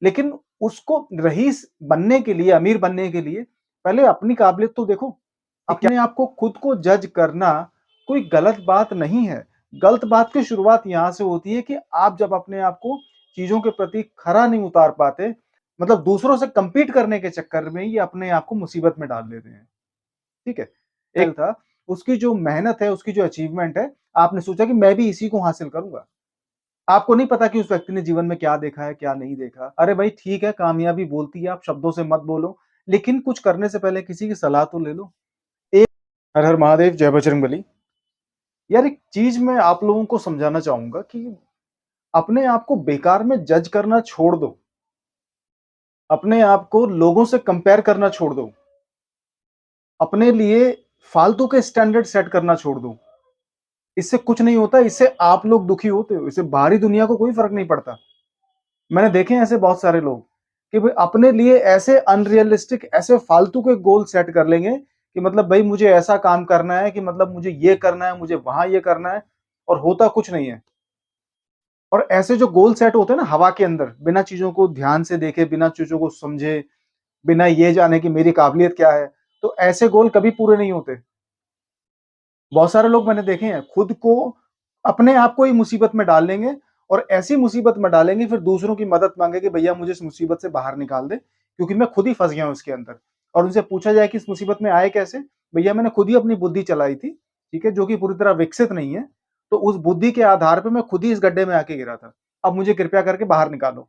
लेकिन उसको रईस बनने के लिए, अमीर बनने के लिए पहले अपनी काबिलियत तो देखो। अपने आप को खुद को जज करना कोई गलत बात नहीं है। गलत बात की शुरुआत यहाँ से होती है कि आप जब अपने आप को चीज़ों के प्रति खरा नहीं उतार पाते, मतलब दूसरों से कम्पीट करने के चक्कर में ये अपने आप को मुसीबत में डाल देते हैं। ठीक है? एक था, उसकी जो मेहनत है, उसकी जो अचीवमेंट है, आपने सोचा कि मैं भी इसी को हासिल करूँगा। आपको नहीं पता कि उस व्यक्ति ने जीवन में क्या देखा है, क्या नहीं देखा। अरे भाई ठीक है, कामयाबी बोलती है, आप शब्दों से मत बोलो, लेकिन कुछ करने से पहले किसी की सलाह तो ले लो। एक हर हर महादेव, जय बजरंगबली। यार एक चीज़ मैं आप लोगों को समझाना चाहूँगा कि अपने आप को बेकार में जज करना छोड़ दो। अपने आप को लोगों से कंपेयर करना छोड़ दो। अपने लिए फालतू के स्टैंडर्ड सेट करना छोड़ दो। इससे कुछ नहीं होता, इससे आप लोग दुखी होते हो, इससे बाहरी दुनिया को कोई फ़र्क नहीं पड़ता। मैंने देखे हैं ऐसे बहुत सारे लोग कि भाई अपने लिए ऐसे अनरियलिस्टिक, ऐसे फालतू के गोल सेट कर लेंगे कि मतलब भाई मुझे ऐसा काम करना है, कि मतलब मुझे ये करना है, मुझे वहां ये करना है, और होता कुछ नहीं है। और ऐसे जो गोल सेट होते हैं ना हवा के अंदर, बिना चीजों को ध्यान से देखे, बिना चीजों को समझे, बिना ये जाने कि मेरी काबिलियत क्या है, तो ऐसे गोल कभी पूरे नहीं होते। बहुत सारे लोग मैंने देखे हैं खुद को, अपने आप को ही मुसीबत में डाल लेंगे, और ऐसी मुसीबत में डालेंगे फिर दूसरों की मदद मांगे कि भैया मुझे इस मुसीबत से बाहर निकाल दे, क्योंकि मैं खुद ही फंस गया हूं इसके अंदर। और उनसे पूछा जाए कि इस मुसीबत में आए कैसे, भैया मैंने खुद ही अपनी बुद्धि चलाई थी, ठीक है, जो कि पूरी तरह विकसित नहीं है। तो उस बुद्धि के आधार पर मैं खुद ही इस गड्ढे में आके गिरा था, अब मुझे कृपया करके बाहर निकालो।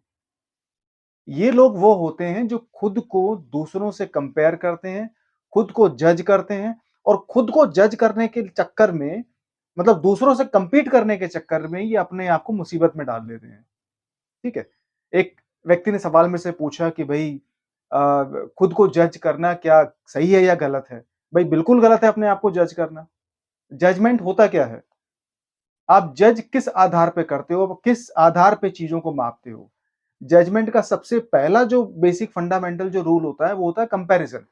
ये लोग वो होते हैं जो खुद को दूसरों से कंपेयर करते हैं, खुद को जज करते हैं, और खुद को जज करने के चक्कर में, मतलब दूसरों से कंपीट करने के चक्कर में, ये अपने आप को मुसीबत में डाल देते हैं। ठीक है? एक व्यक्ति ने सवाल मेरे से पूछा कि भई खुद को जज करना क्या सही है या गलत है? भई बिल्कुल गलत है अपने आप को जज करना। जजमेंट होता क्या है? आप जज किस आधार पे करते हो? किस आधार पे चीज़ों को मापते हो? जजमेंट का सबसे पहला जो बेसिक फंडामेंटल जो रूल होता है, वो होता है कंपैरिज़न।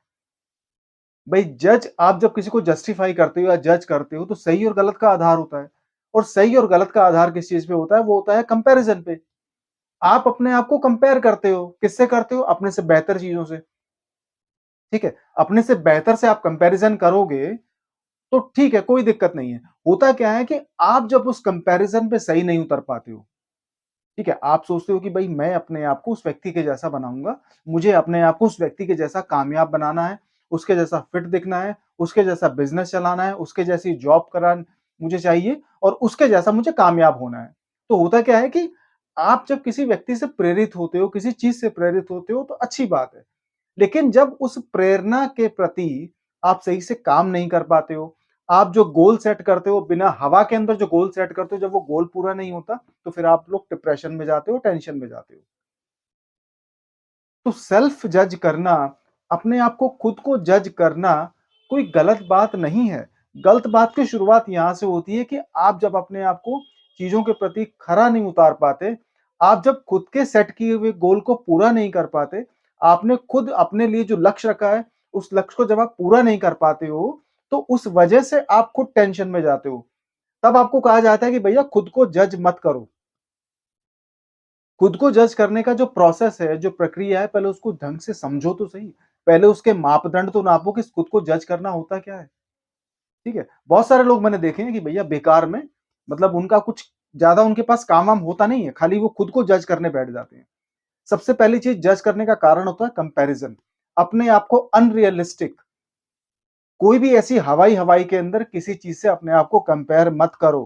भाई जज, आप जब किसी को जस्टिफाई करते हो या जज करते हो, तो सही और गलत का आधार होता है। और सही और गलत का आधार किस चीज़ पे होता है? वो होता है कंपैरिज़न पे। आप अपने आप को कंपेयर करते हो, किससे करते हो? अपने से बेहतर चीज़ों से, ठीक है? अपने से बेहतर से आप कंपैरिज़न करोगे, तो ठीक है, कोई दिक्कत नहीं है। होता क्या है कि आप जब उस कंपैरिज़न पे सही नहीं उतर पाते हो, ठीक है? आप सोचते हो कि भई मैं अपने आप को उस व्यक्ति के जैसा बनाऊँगा, मुझे अपने आप को उस व्यक्ति के जैसा कामयाब बनाना है, उसके जैसा फिट दिखना है, उसके जैसा बिज़नेस चलाना है, उसके जैसी जॉब मुझे चाहिए, और उसके जैसा मुझे कामयाब होना है। तो होता क्या है कि आप जब किसी व्यक्ति से प्रेरित होते हो, किसी चीज़ से प्रेरित होते हो, तो अच्छी बात है। लेकिन जब उस प्रेरणा के प्रति आप सही से काम नहीं कर पाते हो, आप जो गोल सेट करते हो, बिना हवा के अंदर जो गोल सेट करते हो, जब वो गोल पूरा नहीं होता, तो फिर आप लोग डिप्रेशन में जाते हो, टेंशन में जाते हो। तो सेल्फ जज करना, अपने आप को खुद को जज करना कोई गलत बात नहीं है। गलत बात की शुरुआत यहाँ से होती है कि आप जब अपने आप को चीज़ों के प्रति खरा नहीं उतार पाते, आप जब खुद के सेट किए हुए गोल को पूरा नहीं कर पाते, आपने खुद अपने लिए जो लक्ष्य रखा है, उस लक्ष्य को जब आप पूरा नहीं कर पाते हो, तो उस वजह से आप खुद टेंशन में जाते हो। तब आपको कहा जाता है कि भैया खुद को जज मत करो। खुद को जज करने का जो प्रोसेस है, जो प्रक्रिया है, पहले उसको ढंग से समझो तो सही। पहले उसके मापदंड तो नापो कि खुद को जज करना होता क्या है, ठीक है? बहुत सारे लोग मैंने देखे हैं कि भैया बेकार में, मतलब उनका कुछ ज़्यादा उनके पास काम-वाम होता नहीं है, खाली वो खुद को जज करने बैठ जाते हैं। सबसे पहली चीज़ जज करने का कारण होता है कंपैरिज़न। अपने आप को अनरियलिस्टिक, कोई भी ऐसी हवाई-हवाई के अंदर किसी चीज़ से अपने आप को कंपेयर मत करो।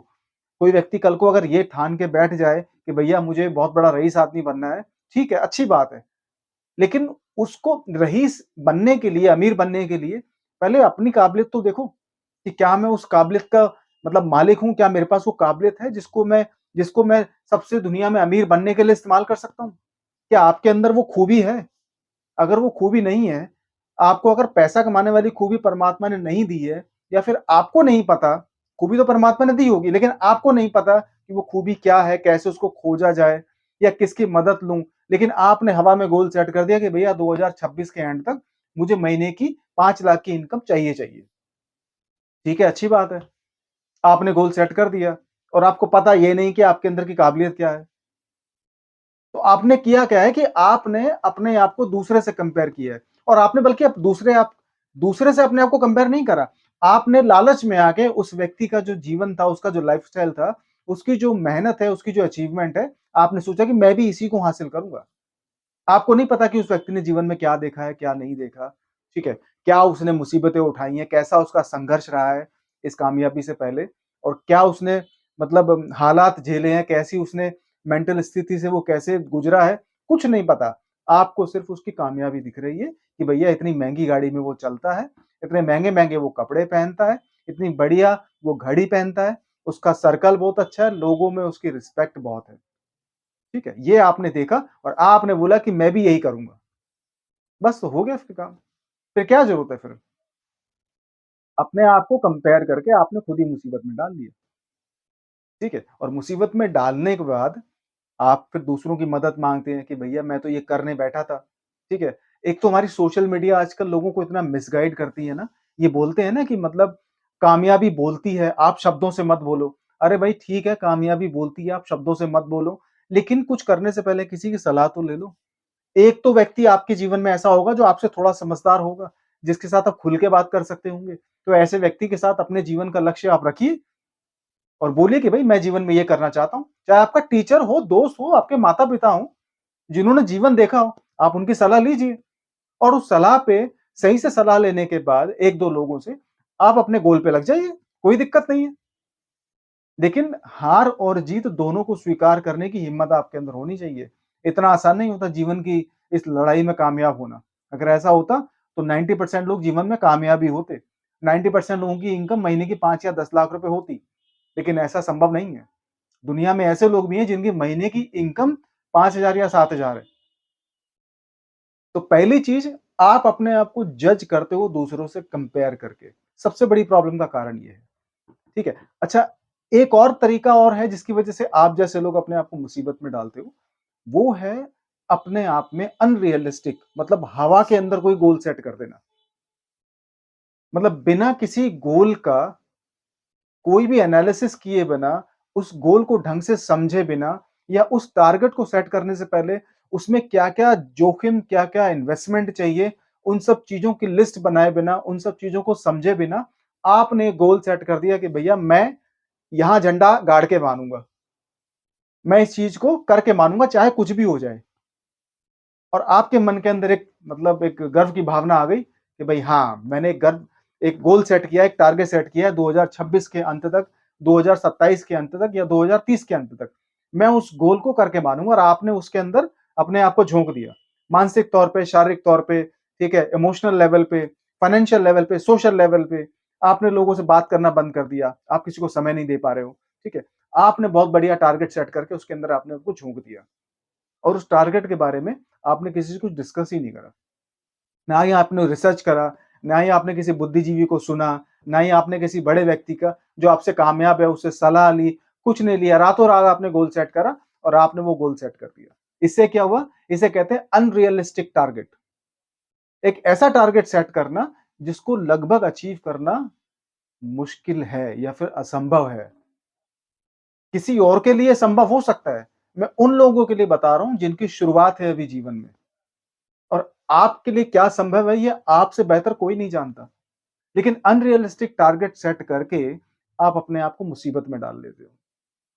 कोई व्यक्ति कल को अगर ये ठान के बैठ जाए कि भैया मुझे बहुत बड़ा रईस आदमी बनना है, ठीक है, अच्छी बात है। लेकिन उसको रईस बनने के लिए, अमीर बनने के लिए पहले अपनी काबिलियत तो देखो, कि क्या मैं उस काबिलियत का मतलब मालिक हूँ? क्या मेरे पास वो काबिलियत है जिसको मैं सबसे दुनिया में अमीर बनने के लिए इस्तेमाल कर सकता हूँ? क्या आपके अंदर वो खूबी है? अगर वो खूबी नहीं है, आपको अगर पैसा कमाने वाली खूबी परमात्मा ने नहीं दी है, या फिर आपको नहीं पता, खूबी तो परमात्मा ने दी होगी, लेकिन आपको नहीं पता कि वो खूबी क्या है, कैसे उसको खोजा जाए, या किसकी मदद लूँ। लेकिन आपने हवा में गोल सेट कर दिया कि भैया 2026 के एंड तक मुझे महीने की 5 लाख की इनकम चाहिए। ठीक है, अच्छी बात है। आपने गोल सेट कर दिया, और आपको पता ये नहीं कि आपके अंदर की काबिलियत क्या है। तो आपने किया क्या है कि आपने अपने आप को दूसरे से कंपेयर किया है और आपने बल्कि अब दूसरे से अपने आप को कंपेयर नहीं करा। आपने लालच में आके उस व्यक्ति का जो जीवन था, उसका जो लाइफ़स्टाइल था, उसकी जो मेहनत है, उसकी जो अचीवमेंट है, आपने सोचा कि मैं भी इसी को हासिल करूँगा। आपको नहीं पता कि उस व्यक्ति ने जीवन में क्या देखा है, क्या नहीं देखा, ठीक है? क्या उसने मुसीबतें उठाई हैं, कैसा उसका संघर्ष रहा है इस कामयाबी से पहले और क्या उसने मतलब हालात झेले हैं, कैसी उसने मेंटल स्थिति से वो कैसे गुज़रा है, कुछ नहीं पता। आपको सिर्फ़ उसकी कामयाबी दिख रही है कि भैया इतनी महँगी गाड़ी में वो चलता है, इतने महँगे-महँगे वो कपड़े पहनता है, इतनी बढ़िया वो घड़ी पहनता है, उसका सर्कल बहुत अच्छा है, लोगों में उसकी रिस्पेक्ट बहुत है। ठीक है? ये आपने देखा और आपने बोला कि मैं भी यही करूँगा। बस तो हो गया फिर काम। फिर क्या ज़रूरत है फिर? अपने आप को कंपेयर करके आपने खुद ही मुसीबत में डाल दिया। ठीक है? और मुसीबत में डालने के बाद आप फिर दूसरों की मदद माँगते हैं कि भैया मैं तो ये करने बैठा था। ठीक है? एक तो हमारी सोशल मीडिया आजकल लोगों को इतना मिसगाइड करती है ना, ये बोलते हैं ना कि मतलब कामयाबी बोलती है, आप शब्दों से मत बोलो। अरे भाई ठीक है, कामयाबी बोलती है, आप शब्दों से मत बोलो, लेकिन कुछ करने से पहले किसी की सलाह तो ले लो। एक तो व्यक्ति आपके जीवन में ऐसा होगा जो आपसे थोड़ा समझदार होगा, जिसके साथ आप खुल के बात कर सकते होंगे। तो ऐसे व्यक्ति के साथ अपने जीवन का लक्ष्य आप रखिए और बोलिए कि भई मैं जीवन में ये करना चाहता हूँ। चाहे आपका टीचर हो, दोस्त हो, आपके माता-पिता हों, जिन्होंने जीवन देखा हो, आप उनकी सलाह लीजिए और उस सलाह पे सही से सलाह लेने के बाद 1-2 लोगों से आप अपने गोल पे लग जाइए, कोई दिक्कत नहीं है। लेकिन हार और जीत दोनों को स्वीकार करने की हिम्मत आपके अंदर होनी चाहिए। इतना आसान नहीं होता जीवन की इस लड़ाई में कामयाब होना। अगर ऐसा होता तो 90% लोग जीवन में कामयाब ही होते। 90% लोगों की इनकम महीने की 5 या 10 लाख रुपए होती। लेकिन ऐसा संभव नहीं है। दुनिया में ऐसे लोग भी हैं जिनकी महीने की इनकम 5,000 या 7,000 है। तो पहली चीज़ आप अपने आप को जज करते हो दूसरों से कंपेयर करके। सबसे बड़ी प्रॉब्लम का कारण ये है। ठीक है? अच्छा, एक और तरीका और है जिसकी वजह से आप जैसे लोग अपने आप को मुसीबत में डालते हो, वो है अपने आप में अनरियलिस्टिक मतलब हवा के अंदर कोई गोल सेट कर देना। मतलब बिना किसी गोल का कोई भी एनालिसिस किए बिना, उस गोल को ढंग से समझे बिना या उस टारगेट को सेट करने से पहले उसमें क्या-क्या जोखिम, क्या-क्या इन्वेस्टमेंट चाहिए, उन सब चीज़ों की लिस्ट बनाए बिना, उन सब चीज़ों को समझे बिना, आपने गोल सेट कर दिया कि भैया मैं यहाँ झंडा गाड़ के मानूँगा। मैं इस चीज़ को करके मानूँगा चाहे कुछ भी हो जाए। और आपके मन के अंदर एक मतलब एक गर्व की भावना आ गई कि भई हाँ, मैंने एक गोल सेट किया है, एक टारगेट सेट किया है 2026 के अंत तक, 2027 के अंत तक या 2030 के अंत तक। मैं उस गोल को करके मानूँगा और आपने उसके अंदर अपने आप को झोंक दिया। मानसिक तौर पे, शारीरिक तौर पे, ठीक है, इमोशनल लेवल पे, फाइनेंशियल लेवल पे, सोशल लेवल पे, आपने लोगों से बात करना बंद कर दिया। आप किसी को समय नहीं दे पा रहे हो, ठीक है। आपने बहुत बढ़िया टारगेट सेट करके उसके अंदर आपने उसको झोंक दिया। और उस टारगेट के बारे में आपने किसी से कुछ डिस्कस ही नहीं करा। ना ही आपने रिसर्च करा, ना ही आपने किसी बुद्धिजीवी को सुना, ना ही आपने किसी बड़े व्यक्ति का जो आपसे कामयाब है उससे सलाह ली, कुछ नहीं लिया। रातों-रात आपने गोल सेट करा और आपने वो गोल सेट कर दिया। इससे क्या हुआ? इसे कहते हैं अनरियलिस्टिक टारगेट। एक ऐसा टारगेट सेट करना जिसको लगभग अचीव करना मुश्किल है या फिर असंभव है। किसी और के लिए संभव हो सकता है। मैं उन लोगों के लिए बता रहा हूँ जिनकी शुरुआत है अभी जीवन में। और आपके लिए क्या संभव है ये आपसे बेहतर कोई नहीं जानता। लेकिन अनरियलिस्टिक टारगेट सेट करके आप अपने आप को मुसीबत में डाल लेते हो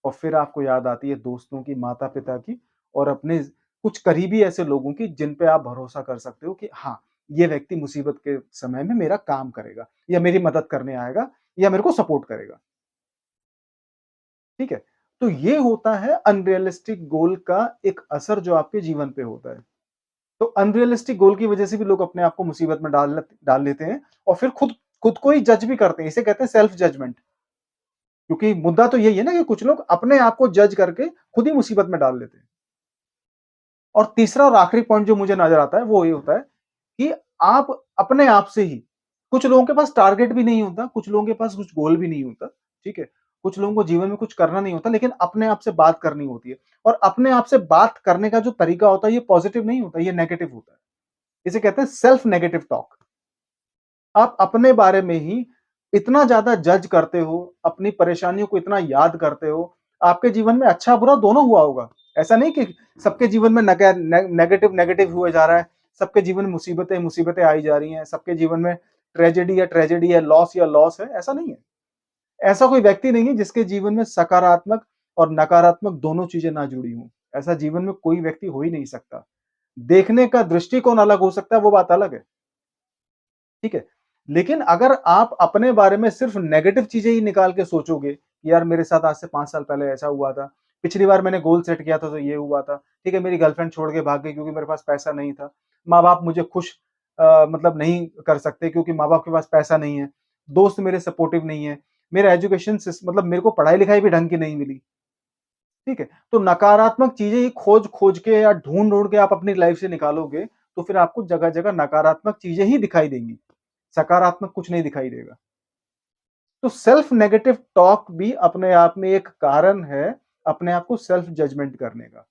और फिर आपको याद आती है दोस्तों की, माता-पिता की और अपने कुछ करीबी ऐसे लोगों की जिन पे आप भरोसा कर सकते हो कि हाँ, ये व्यक्ति मुसीबत के समय में मेरा काम करेगा या मेरी मदद करने आएगा या मेरे को सपोर्ट करेगा। ठीक है? तो ये होता है अनरियलिस्टिक गोल का एक असर जो आपके जीवन पे होता है। तो अनरियलिस्टिक गोल की वजह से भी लोग अपने आप को मुसीबत में डाल लेते हैं और फिर खुद खुद को ही जज भी करते हैं। इसे कहते हैं सेल्फ जजमेंट। क्योंकि मुद्दा तो यही है ना कि कुछ लोग अपने आप को जज करके खुद ही मुसीबत में डाल लेते हैं। और तीसरा और आखिरी पॉइंट जो मुझे नज़र आता है वो ये होता है कि आप अपने आप से ही कुछ लोगों के पास टारगेट भी नहीं होता, कुछ लोगों के पास कुछ गोल भी नहीं होता, ठीक है? कुछ लोगों को जीवन में कुछ करना नहीं होता लेकिन अपने आप से बात करनी होती है और अपने आप से बात करने का जो तरीका होता है ये पॉजिटिव नहीं होता, ये नेगेटिव होता है। इसे कहते हैं सेल्फ नेगेटिव टॉक। आप अपने बारे में ही इतना ज़्यादा जज करते हो, अपनी परेशानियों को इतना याद करते हो, आपके जीवन में अच्छा-बुरा दोनों हुआ होगा। ऐसा नहीं कि सबके जीवन में नेगेटिव नेगेटिव हुए जा रहा है, सबके जीवन में मुसीबतें मुसीबतें आई जा रही हैं, सबके जीवन में ट्रेजेडी है, लॉस या लॉस है, ऐसा नहीं है। ऐसा कोई व्यक्ति नहीं है जिसके जीवन में सकारात्मक और नकारात्मक दोनों चीजें ना जुड़ी हों। ऐसा जीवन में कोई व्यक्ति हो ही नहीं सकता। देखने का दृष्टिकोण अलग हो सकता है, वो बात अलग है। ठीक है? लेकिन अगर आप अपने बारे में सिर्फ नेगेटिव चीजें ही निकाल के सोचोगे, यार मेरे साथ आज से 5 साल पहले ऐसा हुआ था, पिछली बार मैंने गोल सेट किया था तो ये हुआ था, ठीक है, मेरी गर्लफ्रेंड छोड़ के भाग गई क्योंकि मेरे पास पैसा नहीं था, माँ-बाप मुझे खुश मतलब नहीं कर सकते क्योंकि माँ-बाप के पास पैसा नहीं है, दोस्त मेरे सपोर्टिव नहीं है, मेरा एजुकेशन मतलब मेरे को पढ़ाई-लिखाई भी ढंग की नहीं मिली, ठीक है? तो नकारात्मक चीजें ही खोज-खोज के या ढूँढ-ढूँढ के आप अपनी लाइफ से निकालोगे, तो फिर आपको जगह-जगह नकारात्मक चीजें ही दिखाई देंगी। सकारात्मक कुछ नहीं दिखाई देगा। तो सेल्फ नेगेटिव टॉक भी अपने आप में एक कारण है अपने आप को सेल्फ जजमेंट करने का।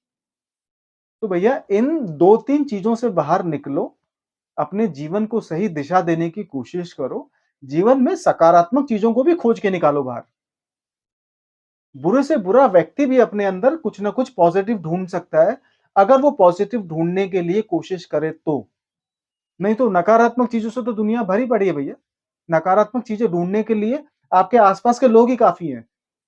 तो भैया इन 2-3 चीजों से बाहर निकलो, अपने जीवन को सही दिशा देने की कोशिश करो, जीवन में सकारात्मक चीजों को भी खोज के निकालो बाहर। बुरे से बुरा व्यक्ति भी अपने अंदर कुछ ना कुछ पॉजिटिव ढूँढ सकता है, अगर वो पॉजिटिव ढूँढने के लिए कोशिश करे तो। नहीं तो नकारात्मक चीज़ों से तो दुनिया भरी पड़ी है भैया। नकारात्मक चीज़ें ढूँढने के लिए आपके आस-पास के लोग ही काफ़ी हैं,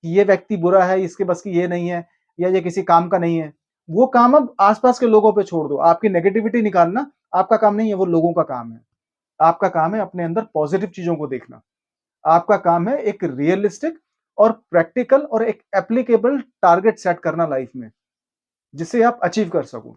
कि ये व्यक्ति बुरा है, इसके बस की ये नहीं है या ये किसी काम का नहीं है। वो काम अब आस-पास के लोगों पे छोड़ दो, आपकी नेगेटिविटी निकालना आपका काम नहीं है, वो लोगों का काम है। आपका काम है अपने अंदर पॉज़िटिव चीज़ों को देखना। आपका काम है एक रियलिस्टिक और प्रैक्टिकल और एक एप्लीकेबल टारगेट सेट करना लाइफ़ में, जिसे आप अचीव कर सको।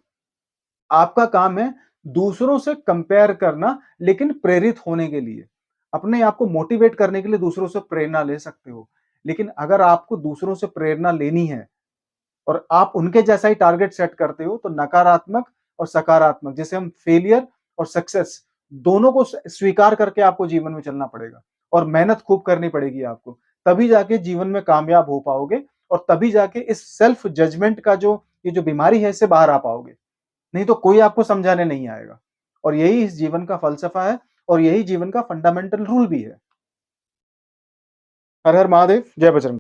आपका काम है दूसरों से कंपेयर करना लेकिन प्रेरित होने के लिए। अपने आप को मोटिवेट करने के लिए दूसरों से प्रेरणा ले सकते हो। लेकिन अगर आपको दूसरों से प्रेरणा लेनी है और आप उनके जैसा ही टारगेट सेट करते हो तो नकारात्मक और सकारात्मक जिसे हम फेलियर और सक्सेस दोनों को स्वीकार करके आपको जीवन में चलना पड़ेगा और मेहनत खूब करनी पड़ेगी आपको। तभी जाके जीवन में कामयाब हो पाओगे और तभी जाके इस सेल्फ जजमेंट का जो ये जो बीमारी है इससे बाहर आ पाओगे। नहीं तो कोई आपको समझाने नहीं आएगा और यही इस जीवन का फ़लसफ़ा है और यही जीवन का फंडामेंटल रूल भी है। हर हर महादेव, जय बजरंग।